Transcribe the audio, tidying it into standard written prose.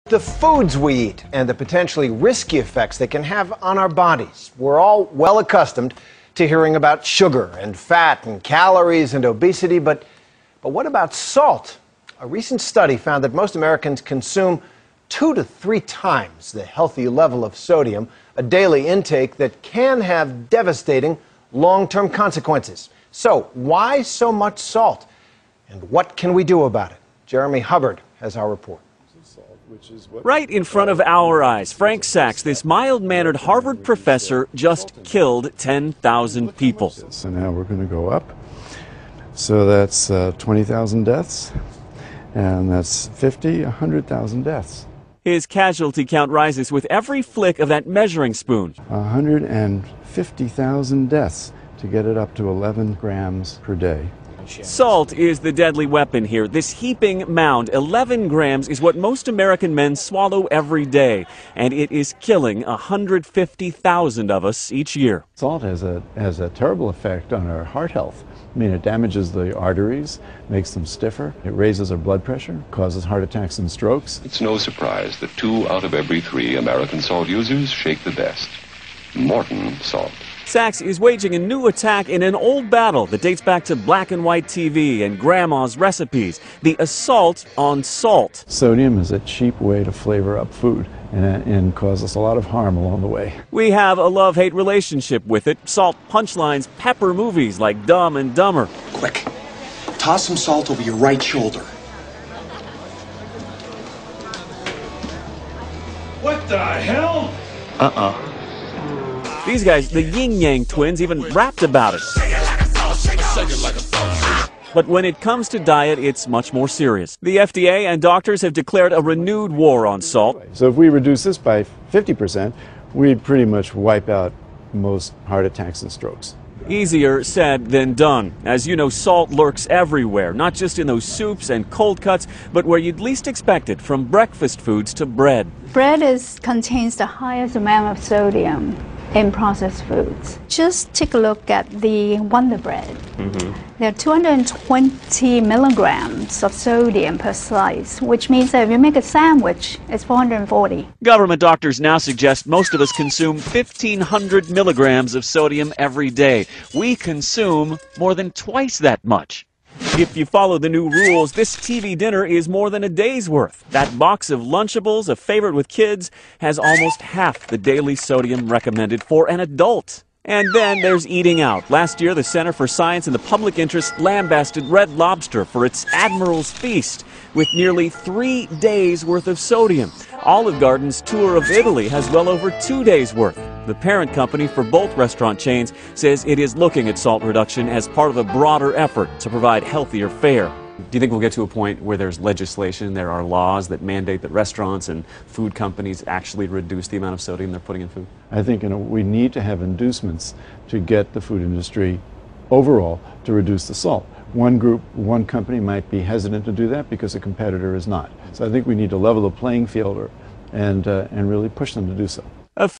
The foods we eat and the potentially risky effects they can have on our bodies. We're all well accustomed to hearing about sugar and fat and calories and obesity, but what about salt? A recent study found that most Americans consume 2 to 3 times the healthy level of sodium, a daily intake that can have devastating long-term consequences. So, why so much salt? And what can we do about it? Jeremy Hubbard has our report. Right in front of our eyes, Frank Sachs, this mild-mannered Harvard professor, just killed 10,000 people. So now we're going to go up. So that's 20,000 deaths, and that's 100,000 deaths. His casualty count rises with every flick of that measuring spoon. 150,000 deaths to get it up to 11 grams per day. Salt is the deadly weapon here. This heaping mound, 11 grams, is what most American men swallow every day, and it is killing 150,000 of us each year. Salt has a terrible effect on our heart health. I mean, it damages the arteries, makes them stiffer, it raises our blood pressure, causes heart attacks and strokes. It's no surprise that 2 out of every 3 American salt users shake the best. Morton salt. Sachs is waging a new attack in an old battle that dates back to black and white TV and grandma's recipes, the assault on salt. Sodium is a cheap way to flavor up food and cause us a lot of harm along the way. We have a love-hate relationship with it. Salt punchlines pepper movies like Dumb and Dumber. Quick, toss some salt over your right shoulder. What the hell? These guys, the Yin Yang Twins, even rapped about it. But when it comes to diet, it's much more serious. The FDA and doctors have declared a renewed war on salt. So if we reduce this by 50%, we'd pretty much wipe out most heart attacks and strokes. Easier said than done. As you know, salt lurks everywhere, not just in those soups and cold cuts, but where you'd least expect it, from breakfast foods to bread. Bread contains the highest amount of sodium in processed foods. Just take a look at the Wonder Bread. There are 220 milligrams of sodium per slice, which means that if you make a sandwich, it's 440. Government doctors now suggest most of us consume 1,500 milligrams of sodium every day. We consume more than twice that much. If you follow the new rules, this TV dinner is more than a day's worth. That box of Lunchables, a favorite with kids, has almost half the daily sodium recommended for an adult. And then there's eating out. Last year, the Center for Science and the Public Interest lambasted Red Lobster for its Admiral's Feast, with nearly 3 days' worth of sodium. Olive Garden's tour of Italy has well over 2 days' worth. The parent company for both restaurant chains says it is looking at salt reduction as part of a broader effort to provide healthier fare. Do you think we'll get to a point where there's legislation, there are laws that mandate that restaurants and food companies actually reduce the amount of sodium they're putting in food? I think we need to have inducements to get the food industry overall to reduce the salt. One company might be hesitant to do that because a competitor is not. So I think we need to level the playing field and really push them to do so.